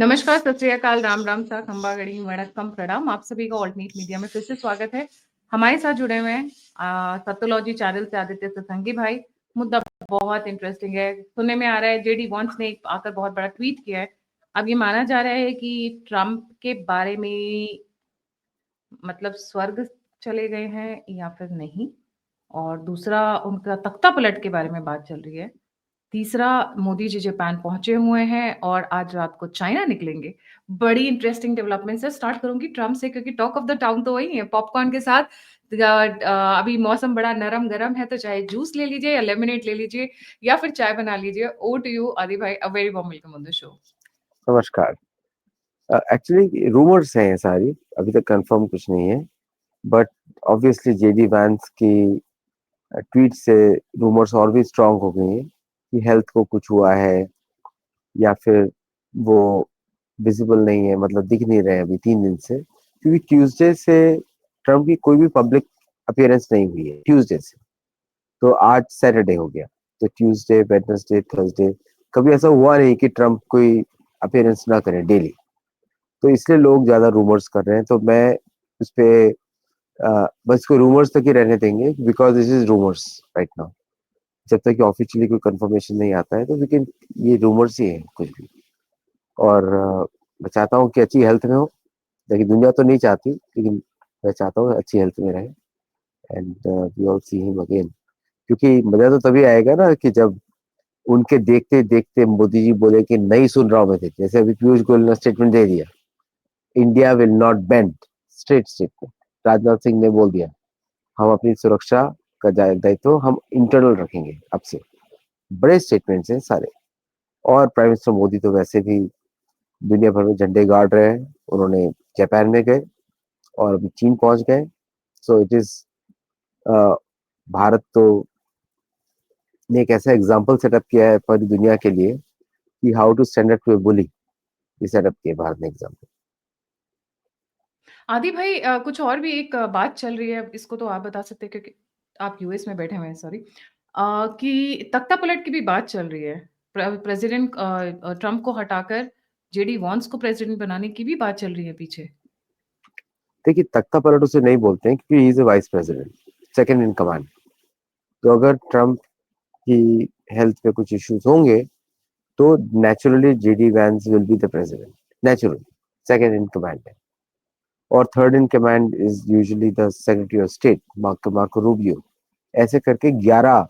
नमस्कार, सत श्री अकाल, राम राम सा, खंबा गणी वणक्कम प्रणाम। आप सभी का ऑल्टरनेट मीडिया में फिर से स्वागत है। हमारे साथ जुड़े हुए हैं सत्योलॉजी चैनल से आदित्य सत्संगी भाई। मुद्दा बहुत इंटरेस्टिंग है। सुनने में आ रहा है जेडी वॉन्स ने आकर बहुत बड़ा ट्वीट किया है। अब ये माना जा रहा है कि ट्रम्प के बारे में मतलब स्वर्ग चले गए हैं या फिर नहीं। और दूसरा, उनका तख्ता पलट के बारे में बात चल रही है। तीसरा, मोदी जी जापान पहुंचे हुए हैं और आज रात को चाइना निकलेंगे। बड़ी इंटरेस्टिंग डेवलपमेंट से स्टार्ट करूंगी ट्रम्प से, क्योंकि टॉक ऑफ द टाउन तो वही है पॉपकॉर्न के साथ। अभी मौसम बड़ा नरम गरम है, तो चाहे जूस ले लीजिए या लेमनेड ले लीजिए या फिर चाय बना लीजिए। ओ टू यू आदि भाई, a very warm welcome on the show. नमस्कार। एक्चुअली रूमर्स हैं ये सारी, अभी तक कंफर्म कुछ नहीं है। बट ऑब्वियसली जेडी वैंस की ट्वीट से रूमर्स और भी स्ट्रांग हो गई हैं कि हेल्थ को कुछ हुआ है या फिर वो विजिबल नहीं है, मतलब दिख नहीं रहे अभी 3 दिन से, क्योंकि ट्यूसडे से ट्रम्प की कोई भी पब्लिक अपीयरेंस नहीं हुई है ट्यूसडे से। तो आज सैटरडे हो गया, तो ट्यूसडे, वेडनेसडे, थर्सडे कभी ऐसा हुआ नहीं कि ट्रम्प कोई अपीयरेंस ना करे डेली। तो इसलिए लोग ज्यादा रूमर्स कर रहे हैं, तो मैं उस पे बस इसको रूमर्स तक ही रहने देंगे, because this is rumours right now. जब तक कि ऑफिशियली कोई कंफर्मेशन नहीं आता है तो लेकिन ये रूमर्स ही है कुछ भी। और मैं चाहता हूँ कि अच्छी हेल्थ में हो, लेकिन दुनिया तो नहीं चाहती, लेकिन मैं चाहता हूँ अच्छी हेल्थ में रहे। And we all see him again, क्योंकि मजा तो तभी आएगा ना कि जब उनके देखते देखते मोदी जी बोले कि नहीं सुन रहा हूँ मैं, जैसे अभी पीयूष गोयल ने स्टेटमेंट दे दिया, India will not bend, straight statement. Rajnath Singh ने बोल दिया, हम अपनी सुरक्षा का दायित्व हम इंटरनल रखेंगे अब से। बड़े स्टेटमेंट्स हैं सारे। और प्राइम मिनिस्टर मोदी तो वैसे भी दुनिया भर में झंडे गाड़ रहे हैं। उन्होंने जापान में गए और अभी चीन पहुंच गए। सो इट इज, भारत तो ने एक ऐसा एग्जाम्पल सेटअप किया है पूरी दुनिया के लिए कि how to stand up to a bully. ये सेटअप किया भारत ने एग्जाम्पल। आदि भाई, कुछ और भी एक बात चल रही है, इसको तो आप बता सकते हैं क्योंकि आप यूएस में बैठे हुए हैं। सॉरी। कि तख्ता पलट की भी बात चल रही है। प्रेसिडेंट ट्रम्प को हटाकर जेडी वॉन्स को प्रेसिडेंट बनाने की भी बात चल रही है पीछे। देखिए, तख्ता पलट उसे नहीं बोलते हैं क्योंकि he is a vice president, second in command. तो अगर ट्रम्प की हेल्थ पे कुछ इश्यूज होंगे तो naturally JD Vance will be the president, naturally second in command है। और third in command is usually the secretary of state, Marco Rubio. ऐसे करके 11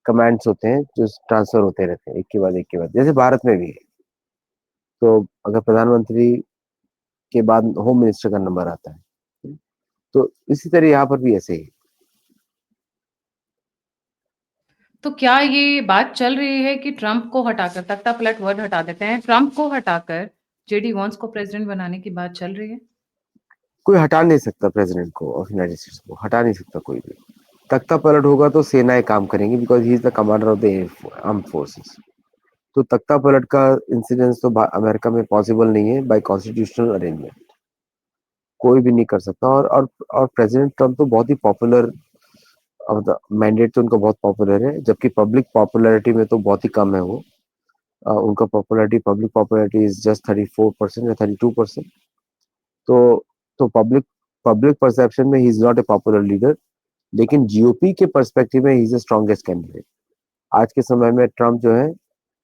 कमांड्स होते हैं जो ट्रांसफर होते रहते हैं एक के बाद एक के बाद, जैसे भारत में भी है। तो अगर प्रधानमंत्री के बाद होम मिनिस्टर का नंबर आता है, तो इसी तरह यहाँ पर भी ऐसे ही। तो क्या ये बात चल रही है कि ट्रम्प को हटाकर, तख्ता पलट वर्ड हटा देते हैं, ट्रम्प को हटाकर जेडी वॉन्स को प्रेसिडेंट बनाने की बात चल रही है? कोई हटा नहीं सकता प्रेसिडेंट को ऑफ यूनाइटेड स्टेट्स को, हटा नहीं सकता कोई भी। तख्ता पलट होगा तो सेनाएं काम करेंगी, because he is the commander of the arm forces. तो तख्ता पलट का इंसिडेंस तो अमेरिका में पॉसिबल नहीं है बाय कॉन्स्टिट्यूशनल अरेंजमेंट। कोई भी नहीं कर सकता। और प्रेसिडेंट ट्रम्प तो बहुत ही पॉपुलर, मैंडेट तो उनका बहुत पॉपुलर है, जबकि पब्लिक पॉपुलैरिटी में तो बहुत ही कम है वो। उनका popularity, public popularity is just 34% या 32%। तो पब्लिक पब्लिक परसेप्शन में he is not a popular leader, लेकिन जीओपी के पर्सपेक्टिव में he is the strongest candidate. आज के समय में ट्रम्प जो है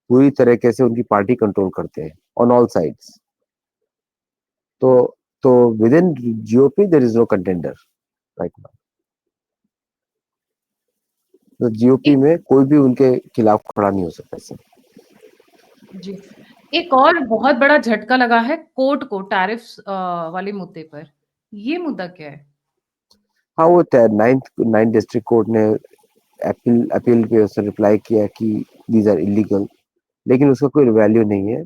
पूरी तरीके से उनकी पार्टी कंट्रोल करते हैं ऑन ऑल साइड्स। तो within GOP there is no contender right now. तो जीओपी एक में कोई भी उनके खिलाफ खड़ा नहीं हो सकता इससे। जी, एक और बहुत बड़ा झटका लगा है कोर्ट को टैरिफ्स वाले मुद्दे पर। ये मुद्दा क्या है? हाँ, वो नाइन्थ नाइन्थ डिस्ट्रिक्ट कोर्ट ने अपील अपील पे उसने रिप्लाई किया कि दीज आर इलीगल, लेकिन उसका कोई वैल्यू नहीं है,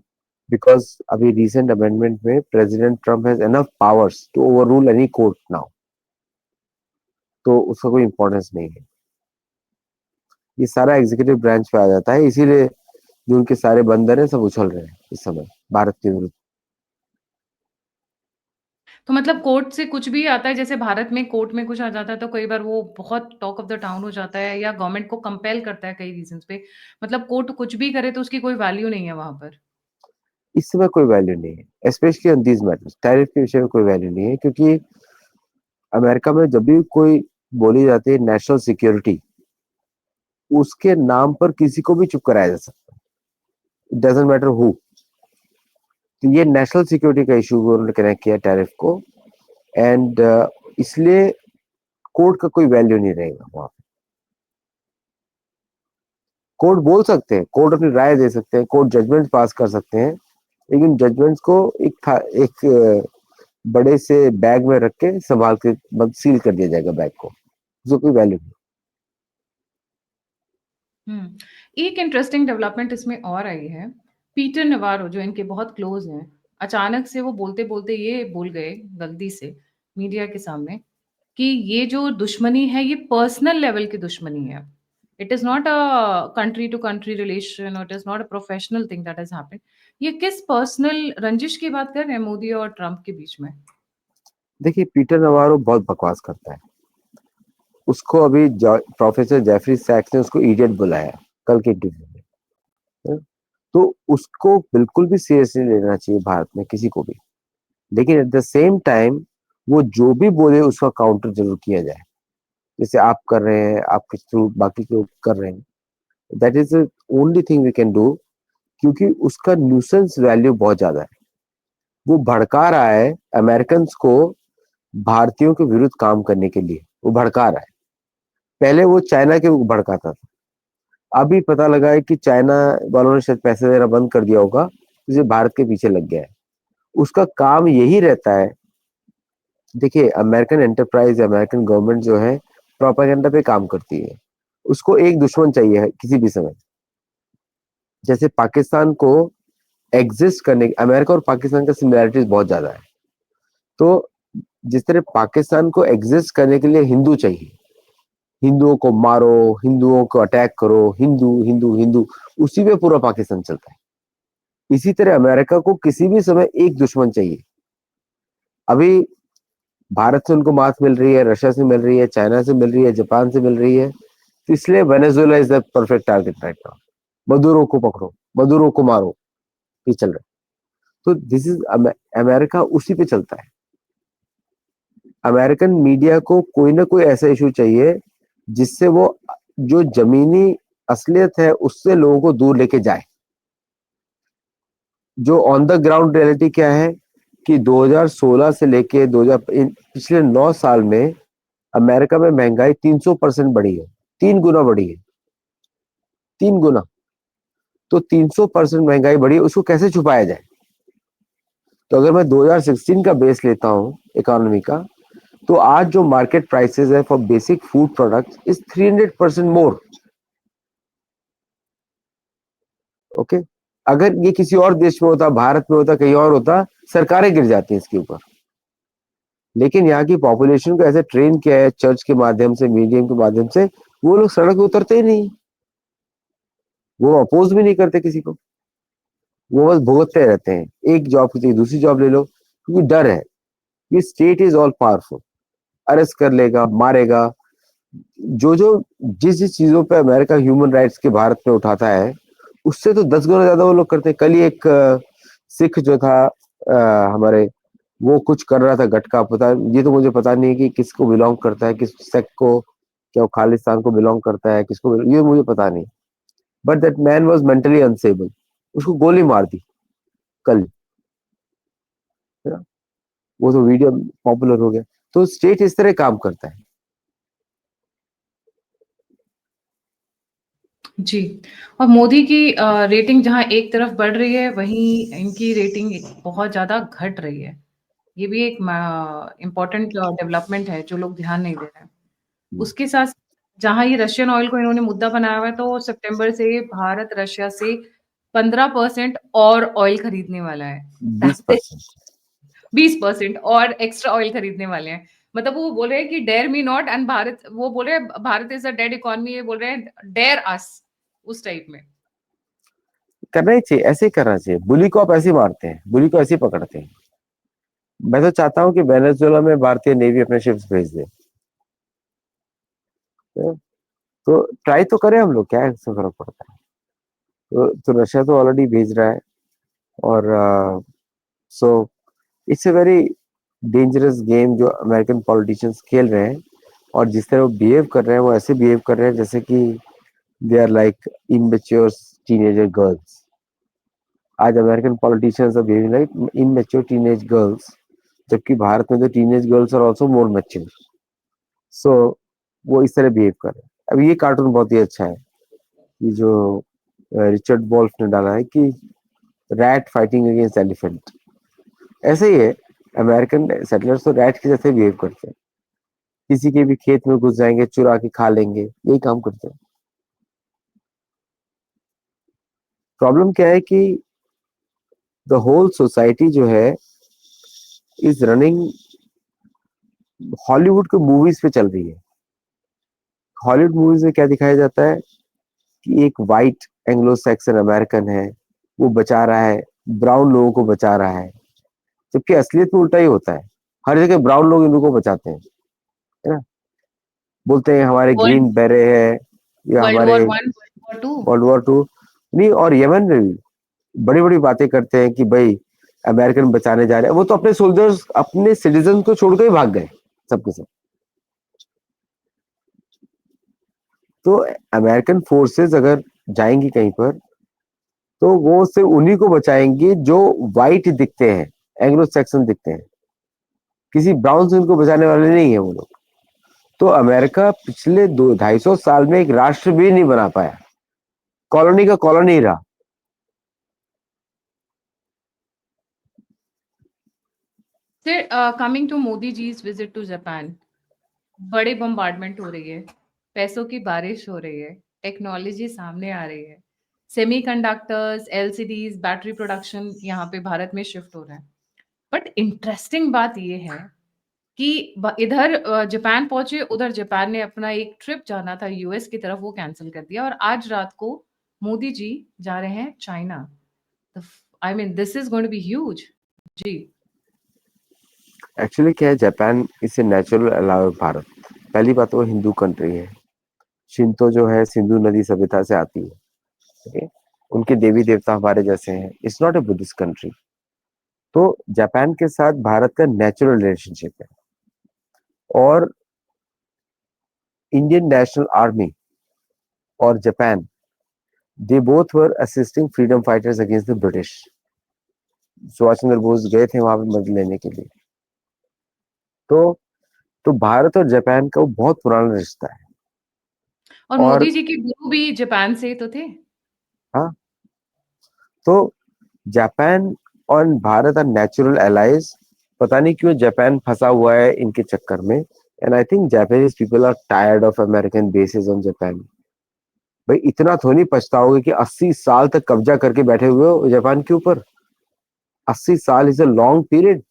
बिकॉज अभी रिसेंट अमेंडमेंट में President Trump has enough powers to overrule any court now. तो उसका कोई इंपॉर्टेंस नहीं है। ये सारा एग्जीक्यूटिव ब्रांच पे आ जाता है, इसीलिए जो उनके सारे बंदर हैं सब उछल रहे हैं इस समय भारत के विरुद्ध। तो मतलब कोर्ट से कुछ भी आता है, जैसे भारत में कोर्ट में कुछ आ जाता है तो कई बार वो बहुत टॉक ऑफ द टाउन हो जाता है या गवर्नमेंट को कंपेल करता है कई रीजंस पे। मतलब कोर्ट कुछ भी करे तो उसकी कोई वैल्यू नहीं है वहां पर। इस समय कोई वैल्यू नहीं है, specially on these matters. Tariff के विषय में कोई वैल्यू नहीं है, क्योंकि अमेरिका में जब भी कोई बोली जाती है नेशनल सिक्योरिटी, उसके नाम पर किसी को भी चुप कराया जा सकता है, इट डजेंट मैटर हु। तो ये नेशनल सिक्योरिटी का इशू उन्होंने कनेक्ट किया टैरिफ को, एंड इसलिए कोर्ट का कोई वैल्यू नहीं रहेगा वहां पे। कोर्ट बोल सकते हैं, कोर्ट अपनी राय दे सकते हैं, कोर्ट जजमेंट पास कर सकते हैं, लेकिन जजमेंट्स को एक बड़े से बैग में रख के संभाल के सील कर दिया जाएगा बैग को, जो कोई वैल्यू नहीं। एक इंटरेस्टिंग डेवलपमेंट इसमें और आई है। पीटर नवारो जो इनके बहुत क्लोज हैं, अचानक से वो बोलते बोलते ये बोल गए गलती से मीडिया के सामने कि ये जो दुश्मनी है ये पर्सनल लेवल की दुश्मनी है। It is not a country to country relation, और it is not a professional thing that has happened. ये किस पर्सनल रंजिश की बात कर रहे हैं मोदी और ट्रम्प के बीच में? देखिए, पीटर नवारो बहुत बकवास करता है। उसको अभी प्रोफेसर जेफरी सैक्स ने उसको इडियट बुलाया कल के इंटरव्यू में। तो उसको बिल्कुल भी सीरियसली लेना चाहिए भारत में किसी को भी, लेकिन एट द सेम टाइम वो जो भी बोले उसका काउंटर जरूर किया जाए, जैसे आप कर रहे हैं, आपके थ्रू बाकी लोग कर रहे हैं। That is the only thing we can do, क्योंकि उसका न्यूसेंस वैल्यू बहुत ज्यादा है। वो भड़का रहा है अमेरिकन को भारतीयों के विरुद्ध काम करने के लिए, वो भड़का रहा है। पहले वो चाइना के भड़काता था, अभी पता लगा है कि चाइना वालों ने शायद पैसे देना बंद कर दिया होगा, इसलिए भारत के पीछे लग गया है। उसका काम यही रहता है। देखिए, अमेरिकन एंटरप्राइज, अमेरिकन गवर्नमेंट जो है प्रोपेगेंडा पे काम करती है। उसको एक दुश्मन चाहिए है किसी भी समय। जैसे पाकिस्तान को एग्जिस्ट करने, अमेरिका और पाकिस्तान का सिमिलैरिटीज बहुत ज्यादा है। तो जिस तरह पाकिस्तान को एग्जिस्ट करने के लिए हिंदू चाहिए, हिंदुओं को मारो, हिंदुओं को अटैक करो, हिंदू हिंदू हिंदू, उसी में पूरा पाकिस्तान चलता है। इसी तरह अमेरिका को किसी भी समय एक दुश्मन चाहिए। अभी भारत से उनको मात मिल रही है, रशिया से मिल रही है, चाइना से मिल रही है, जापान से मिल रही है, तो इसलिए Venezuela is the perfect target right now. Maduro को पकड़ो, मदुरो को मारो, ये चल रहा है। तो दिस इज अमेरिका उसी पे चलता है। अमेरिकन मीडिया को कोई ना कोई ऐसा इशू चाहिए जिससे वो जो जमीनी असलियत है उससे लोगों को दूर लेके जाए। जो ऑन द ग्राउंड रियलिटी क्या है कि 2016 से लेके 2000 पिछले 9 साल में अमेरिका में महंगाई 300% बढ़ी है, 3 गुना बढ़ी है, 3 गुना। तो 300% महंगाई बढ़ी है, उसको कैसे छुपाया जाए? तो अगर मैं 2016 का बेस लेता हूँ इकोनॉमी का, तो आज जो मार्केट प्राइसेस है for basic food products is 300% more. Okay, अगर ये किसी और देश में होता, भारत में होता, कहीं और होता, सरकारें गिर जाती हैं इसके ऊपर। लेकिन यहाँ की पॉपुलेशन को ऐसे ट्रेन किया है चर्च के माध्यम से, मीडियम के माध्यम से, वो लोग सड़क पे उतरते ही नहीं, वो अपोज भी नहीं करते किसी को, वो बस भुगतते रहते हैं। एक जॉब की जगह दूसरी जॉब ले लो, क्योंकि डर है। ये state is all powerful, arrest कर लेगा, मारेगा। जो जो जिस जिस चीजों पे अमेरिका ह्यूमन राइट्स के भारत में उठाता है, उससे तो 10 गुना ज्यादा वो लोग करते हैं। कल ही एक सिख जो था हमारे, वो कुछ कर रहा था गटका, पता, ये तो मुझे पता नहीं कि किसको बिलोंग करता है, किस सेक्ट को, क्या वो खालिस्तान को बिलोंग करता है, किसको, ये मुझे पता नहीं। But that man was mentally unstable, उसको गोली मार दी कल, है ना? वो तो वीडियो पॉपुलर हो गया। तो स्टेट इस तरह काम करता है। जी। और मोदी की रेटिंग जहाँ एक तरफ बढ़ रही है, वहीं इनकी रेटिंग बहुत ज़्यादा घट रही है। ये भी एक इम्पोर्टेंट डेवलपमेंट है जो लोग ध्यान नहीं दे रहे हैं। उसके साथ जहाँ ये रशियन ऑयल को इन्होंने मुद्दा बनाया हुआ है, तो सितंबर से भारत रशिया से 15% और ऑयल खरीदने वाला है। 20%। 20% और एक्स्ट्रा ऑयल खरीदने वाले हैं। मतलब वो बोल रहे हैं कि dare me not, and Bharat, वो बोल रहे हैं Bharat is a dead economy, ये बोल रहे हैं डेयर अस, उस टाइप में। करना ही चाहिए, ऐसे ही करना चाहिए। बुली को आप ऐसे ही मारते हैं, बुली को ऐसे ही पकड़ते हैं। मैं तो चाहता हूँ कि वेनेजुएला में भारतीय नेवी अपने शिप्स भेज दे। तो ट्राई तो करें हम लोग, क्या इससे फर्क पड़ता है? तो रशिया तो ऑलरेडी भेज रहा है। और so it's a very dangerous game जो अमेरिकन पॉलिटिशियंस खेल रहे हैं, और जिस तरह वो बिहेव कर रहे हैं वो ऐसे बिहेव कर रहे हैं जैसे कि they are like immature teenager girls. आज American politicians are behaving like immature teenage girls, जबकि भारत में तो teenage girls are also more mature. So वो इस तरह बिहेव कर रहे हैं. अब ये कार्टून बहुत ही अच्छा है, ये जो रिचर्ड वॉल्फ ने डाला है कि रैट फाइटिंग अगेंस्ट एलिफेंट. ऐसे ही है, अमेरिकन सेटलर्स तो रैट के जैसे बिहेव करते हैं, किसी के भी खेत में घुस जाएंगे, चुरा के खा लेंगे, यही काम करते हैं. प्रॉब्लम क्या है कि द होल सोसाइटी जो है इज रनिंग हॉलीवुड के मूवीज पे चल रही है. हॉलीवुड मूवीज में क्या दिखाया जाता है कि एक वाइट एंग्लो सैक्सन अमेरिकन है, वो बचा रहा है, ब्राउन लोगों को बचा रहा है, जबकि असलियत में उल्टा ही होता है. हर जगह ब्राउन लोग इन लोगों को बचाते हैं, है ना. बोलते हैं हमारे वर्ल्ड ग्रीन बेरे है, या वर्ल्ड हमारे war one, world war two. World war two. नहीं, और यमन में भी बड़ी बड़ी बातें करते हैं कि भाई अमेरिकन बचाने जा रहे हैं. वो तो अपने सोल्जर्स, अपने सिटीजन को छोड़कर ही भाग गए सबके सब. तो अमेरिकन फोर्सेस अगर जाएंगी कहीं पर, तो वो सिर्फ उन्हीं को बचाएंगे जो वाइट दिखते हैं, एंग्लो सैक्सन दिखते हैं. किसी ब्राउन से उनको बचाने वाले नहीं है वो लोग. तो अमेरिका पिछले 200-250 साल में एक राष्ट्र भी नहीं बना पाया, कॉलोनी का कॉलोनी रहा. Sir, coming to Modi ji visit to Japan, बड़े बम्बार्डमेंट हो रही है, पैसों की बारिश हो रही है, टेक्नोलॉजी सामने आ रही है, सेमीकंडक्टर्स, एलसीडीज, बैटरी प्रोडक्शन यहाँ पे भारत में शिफ्ट हो रहा है. बट इंटरेस्टिंग बात ये है कि इधर जापान पहुंचे, उधर जापान ने अपना एक ट्रिप जाना था यूएस की तरफ, वो कैंसिल कर दिया, और आज रात को मोदी जी जा रहे हैं China. I mean this is going to be huge. जी. एक्चुअली क्या है, जापान इससे नेचुरल अलाव भारत. पहली बात, वो हिंदू कंट्री है. शिंतो जो है सिंधु नदी सभ्यता से आती है. ठीक है? उनके देवी देवता हमारे जैसे हैं. It's not a Buddhist country. तो जापान के साथ भारत का नेचुरल रिलेशनशिप है. और इंडियन नेशनल आर्मी और Japan, they both were assisting freedom fighters against the British. Subhash Chandra Bose गए थे वहां पे मदद लेने के लिए. तो तो भारत और जापान का वो बहुत पुराना रिश्ता है. और और मोदी जी के गुरु भी जापान से ही तो थे. हाँ, तो जापान और भारत आर नेचुरल एलाइज. पता नहीं क्यों जापान फंसा हुआ है इनके चक्कर में. And I think Japanese people are tired of American basis on Japan. भाई इतना थोड़ी पछताओगे कि 80 साल तक कब्जा करके बैठे हुए हो जापान के ऊपर. 80 साल इज अ लॉन्ग पीरियड.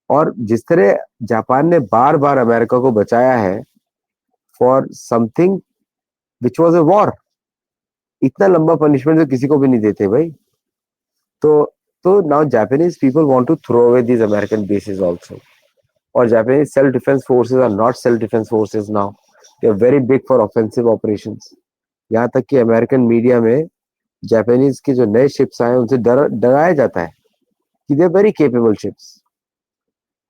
और जिस तरह जापान ने बार बार अमेरिका को बचाया है for something which was a war, इतना लंबा पनिशमेंट तो किसी को भी नहीं देते भाई. तो तो now Japanese people want to throw away these American bases also. और Japanese self defence forces are not self defence forces now. They are very big for offensive operations. यहाँ तक कि अमेरिकन मीडिया में जापानीज के जो नए ships आए उनसे डराया जाता है कि they are very capable ships.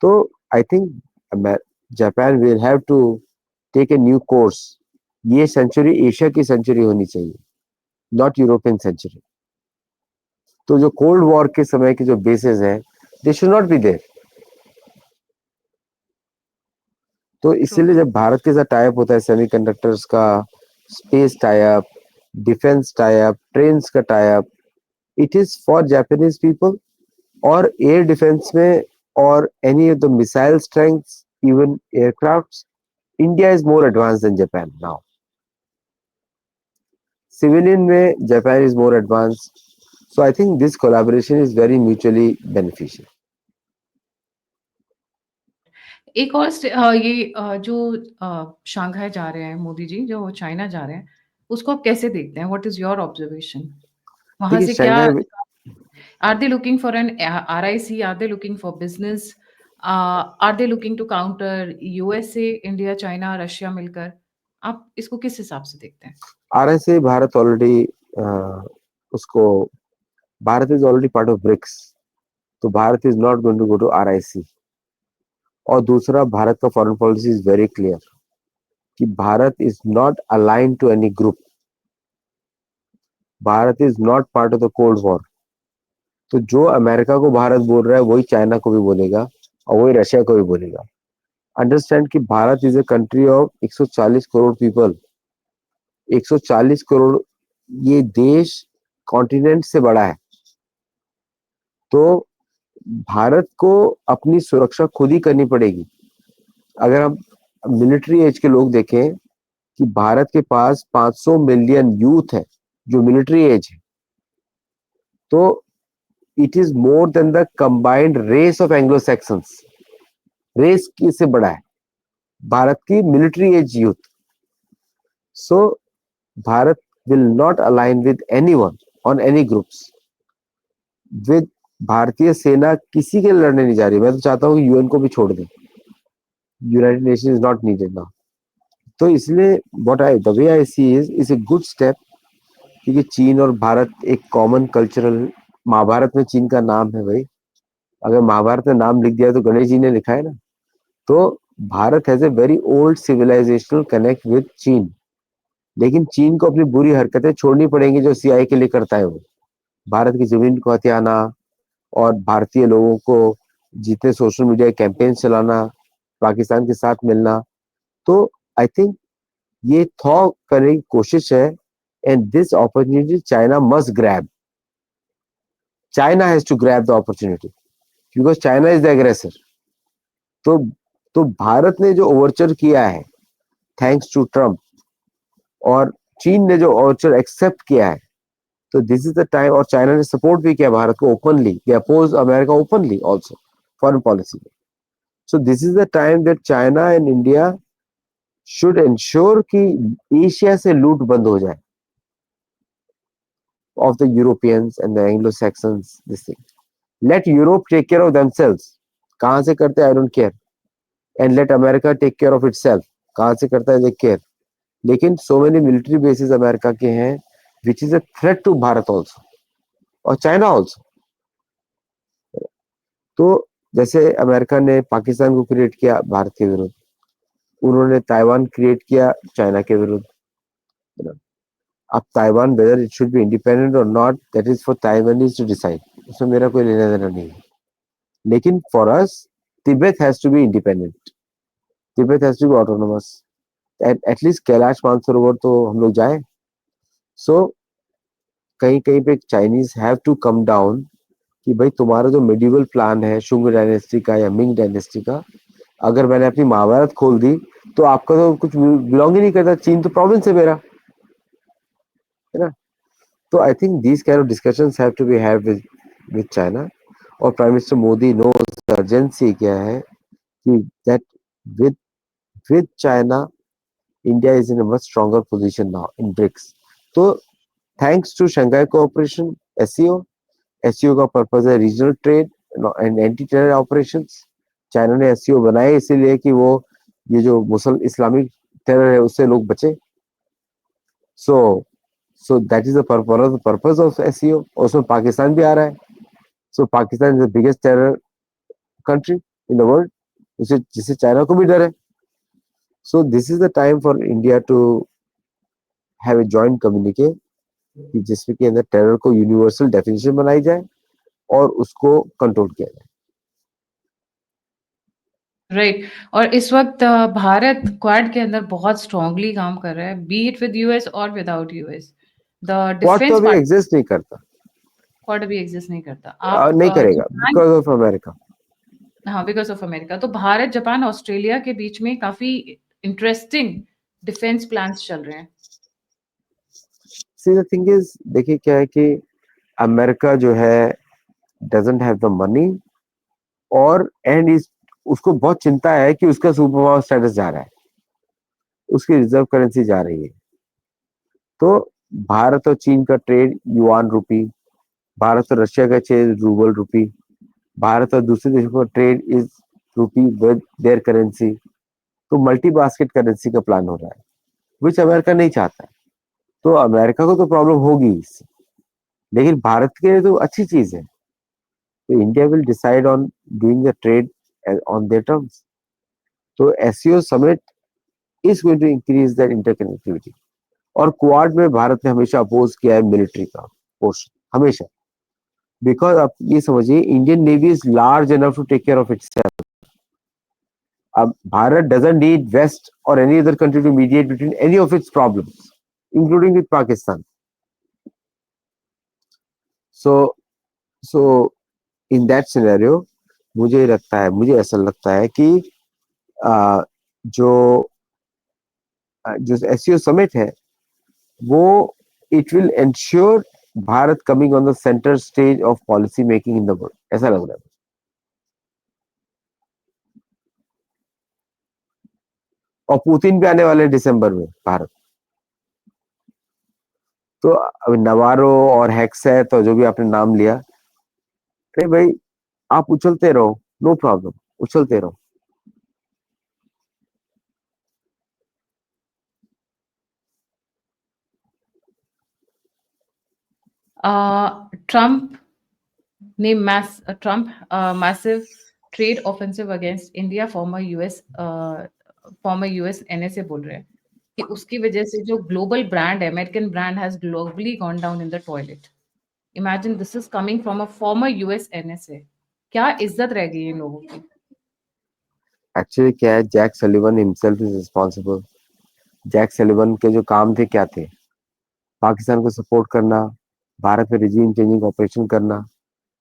तो I think Japan will have to take a new course. ये सेंचुरी एशिया की सेंचुरी होनी चाहिए, नॉट यूरोपियन सेंचुरी. तो जो कोल्ड वॉर के समय के जो बेसेस हैं, they should not be there. तो ट्रू. इसीलिए जब भारत के साथ टाई अप होता है, सेमीकंडक्टर्स का, space tie up, defence tie up, trains का tie up, it is for Japanese people. और एयर डिफेंस में, और any of the missile strengths, even aircrafts, India is more advance than Japan now. Civilian में Japan is more advanced. So I think this collaboration is very mutually beneficial. एक और ये जो Shanghai जा रहे हैं मोदी जी, जो चाइना जा रहे हैं, उसको आप कैसे देखते हैं? What is your observation? वहां देखिए से क्या, Shanghai, are they looking for an RIC, are they looking for business, are they looking to counter USA, India, China, Russia मिलकर? आप इसको किस हिसाब से देखते हैं? RSA भारत ऑलरेडी उसको Bharat is already part of BRICS, तो Bharat is not going to go to RIC। और दूसरा, भारत का foreign policy is very clear कि Bharat is not align to any group, Bharat is not part of the cold war. तो जो America को भारत बोल रहा है वही चाइना को भी बोलेगा और वही रशिया को भी बोलेगा। अंडरस्टैंड कि Bharat is a country of 140 crore people. 140 crore, ये देश कॉन्टिनेंट से बड़ा है। तो भारत को अपनी सुरक्षा खुद ही करनी पड़ेगी। अगर हम मिलिट्री एज के लोग देखें कि भारत के पास 500 मिलियन यूथ है जो मिलिट्री एज है, तो it is more than the combined race of Anglo Saxons. Race किससे बड़ा है? भारत की military age youth. So Bharat will not align with anyone on any groups. With भारतीय सेना किसी के लड़ने नहीं जा रही। मैं तो चाहता हूँ कि यूएन को भी छोड़ दें। United Nation is not needed now. तो इसलिए the way I see is a good step, क्योंकि चीन और भारत एक कॉमन कल्चरल, महाभारत में चीन का नाम है भाई। अगर महाभारत में नाम लिख दिया तो गणेश जी ने लिखा है ना। तो Bharat has a very old civilisational connect with चीन, लेकिन चीन को अपनी बुरी हरकतें छोड़नी पड़ेंगी जो सीआई के लिए करता है वो। भारत की जमीन को हथियाना और भारतीय लोगों को जितने सोशल मीडिया कैंपेन चलाना, पाकिस्तान के साथ मिलना, तो आई थिंक ये थॉ करने की कोशिश है। And this opportunity China must grab. China has to grab the opportunity because China is the aggressor. तो तो भारत ने जो ओवरचर किया है थैंक्स टू ट्रम्प, और चीन ने जो ओवरचर एक्सेप्ट किया है, तो दिस इज द टाइम। और चाइना ने सपोर्ट भी किया भारत को openly, they oppose America openly also foreign policy में। So this is the time that China and India should ensure कि एशिया से लूट बंद हो जाए of the Europeans and the Anglo Saxons. This thing, let Europe take care of themselves. कहां से करते हैं I don't care, and let America take care of itself. कहां से करता है दे केयर। लेकिन so many military basis America के हैं which is a threat to Bharat also और चाइना ऑल्सो। तो जैसे अमेरिका ने पाकिस्तान को क्रिएट किया भारत के विरुद्ध, उन्होंने ताइवान क्रिएट किया चाइना के विरुद्ध। अब Taiwan whether it should be independent और not, that is for Taiwanese to decide, उसमें मेरा कोई लेना देना नहीं है। लेकिन for us Tibet has to be independent, Tibet has to be autonomous, at least Kailash Mansarovar तो हम लोग जाए। सो कहीं कहीं पे Chinese have to come down कि भाई तुम्हारा जो मिडिवल प्लान है शुंग डायनेस्टी का या मिंग डायनेस्टी का, अगर मैंने अपनी महाभारत खोल दी तो आपका तो कुछ बिलोंग ही नहीं करता, चीन तो प्रोविंस है मेरा, है ना। तो I think these kind of discussions have to be had with China. और prime minister Modi knows urgency क्या है कि that with with China India is in a much stronger position now in BRICS. तो thanks to Shanghai cooperation, SCO, SCO का purpose है regional trade and anti terror operations. China ने SCO बनाए इसीलिए कि वो ये जो मुसल इस्लामिक टेरर है उससे लोग बचे। So so that is the purpose of SCO. उसमें पाकिस्तान भी आ रहा है। So Pakistan is the biggest terror country in the world, उसे जिससे चाइना को भी डर है। So this is the time for India to have a joint communique कि जिसमें के अंदर टेरर को यूनिवर्सल डेफिनेशन बनाई जाए और उसको कंट्रोल किया जाए। राइट। और इस वक्त भारत क्वाड के अंदर बहुत स्ट्रांगली काम कर रहा है, बी इट विद यूएस और विदाउट यूएस। द क्वाड तो डिफेंस अभी पार्ट एग्जिस्ट नहीं करता, क्वाड भी एग्जिस्ट नहीं करता। आप नहीं करेगा जापान, बिकॉज ऑफ अमेरिका। हाँ, बिकॉज ऑफ अमेरिका। तो भारत, जापान, ऑस्ट्रेलिया के बीच में काफी इंटरेस्टिंग डिफेंस प्लान्स चल रहे हैं। सी द थिंग इज, देखिए क्या है कि अमेरिका जो है डजंट हैव द मनी, और एंड इज उसको बहुत चिंता है कि उसका सुपर पावर स्टेटस जा रहा है, उसकी रिजर्व करेंसी जा रही है। तो भारत और चीन का ट्रेड युआन रूपी, भारत और रशिया का ट्रेड रूबल रूपी, भारत और दूसरे देशों का ट्रेड इज रूपी विद देयर करेंसी। तो मल्टी बास्केट करेंसी का प्लान हो रहा है विच अमेरिका नहीं चाहता है। तो अमेरिका को तो प्रॉब्लम होगी इससे, लेकिन भारत के लिए तो अच्छी चीज है, तो India will decide on doing the trade on their terms. तो SCO summit is going to increase that interconnectivity. और क्वाड में भारत ने हमेशा अपोज किया है मिलिट्री का पोर्शन, हमेशा। बिकॉज आप ये समझिए, Indian navy is large enough to take care of itself. अब भारत डजंट नीड वेस्ट और any other country to mediate between any of its problems, including with Pakistan. So so in that scenario मुझे ऐसा लगता है कि जो जो एससीओ समिट है वो it will ensure Bharat coming on the centre stage of policy making in the world, ऐसा लग रहा है। और पुतिन भी आने वाले दिसंबर में भारत। तो अभी नवारो और हेक्सेट और जो भी आपने नाम लिया, अरे भाई आप उछलते रहो, नो प्रॉब्लम, उछलते रहो। ट्रम्प ने Trump massive trade offensive against India, former US NSA बोल रहे हैं कि उसकी वजह से जो ग्लोबल ब्रांड है, American brand has globally gone down in the toilet. Imagine this is coming from a former US NSA. क्या इज्जत रह गई इन लोगों की? एक्चुअली क्या है, Jake Sullivan himself is responsible. Jake Sullivan के जो काम थे क्या थे? पाकिस्तान को सपोर्ट करना, भारत में रिजीम चेंजिंग ऑपरेशन करना,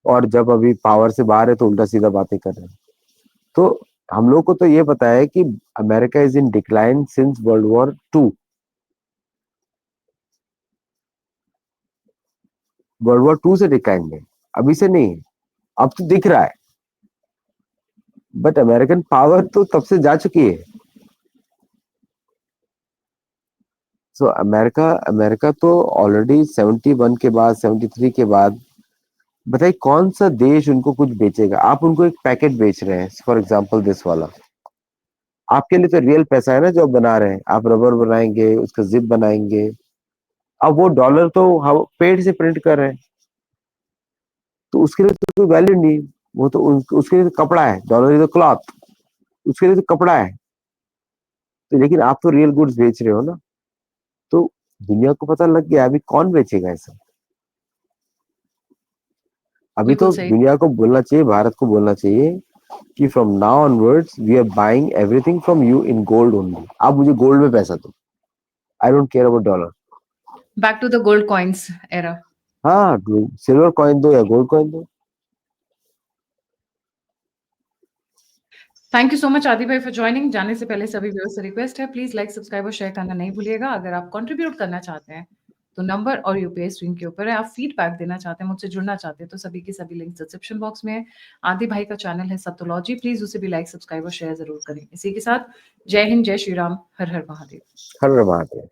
और जब अभी पावर से बाहर है तो उल्टा सीधा बातें कर रहे हैं। तो हम लोग को तो ये पता है कि America is in decline since world war two से डिक्लाइन में, अभी से नहीं है, अब तो दिख रहा है। बट अमेरिकन पावर तो तब से जा चुकी है। सो अमेरिका अमेरिका तो ऑलरेडी 71 के बाद, 73 के बाद, बताइए कौन सा देश उनको कुछ बेचेगा? आप उनको एक पैकेट बेच रहे हैं, फॉर एग्जांपल दिस वाला, आपके लिए तो रियल पैसा है ना जो आप बना रहे हैं। आप रबर बनाएंगे, उसका जिप बनाएंगे, अब वो डॉलर तो हम पेड़ से प्रिंट कर रहे हैं, तो उसके लिए तो कोई वैल्यू नहीं। वो तो उसके लिए तो कपड़ा है, डॉलर इज क्लॉथ, उसके लिए तो कपड़ा है। तो लेकिन आप तो रियल गुड्स बेच रहे हो ना, तो दुनिया को पता लग गया, अभी कौन बेचेगा ऐसा? अभी बिल्कुल तो सही। दुनिया को बोलना चाहिए, भारत को बोलना चाहिए कि from now onwards we are buying everything from you in gold only. आप मुझे गोल्ड में पैसा दो, I don't care about dollar. Back to the gold coins era. हाँ, सिल्वर कॉइन दो या गोल्ड कॉइन दो। Thank you so much Aadi भाई फॉर ज्वाइनिंग। जाने से पहले सभी व्यूअर्स से रिक्वेस्ट है, प्लीज लाइक, सब्सक्राइब और शेयर करना नहीं भूलिएगा। अगर आप कंट्रीब्यूट करना चाहते हैं तो नंबर और यूपीआई स्क्रीन के ऊपर है। आप फीडबैक देना चाहते हैं, मुझसे जुड़ना चाहते हैं, तो सभी के सभी लिंक डिस्क्रिप्शन बॉक्स में है। आदि भाई का चैनल है सत्तोलॉजी, प्लीज उसे भी लाइक, सब्सक्राइब और शेयर जरूर करें। इसी के साथ जय हिंद, जय श्री राम, हर हर महादेव। हर बात है।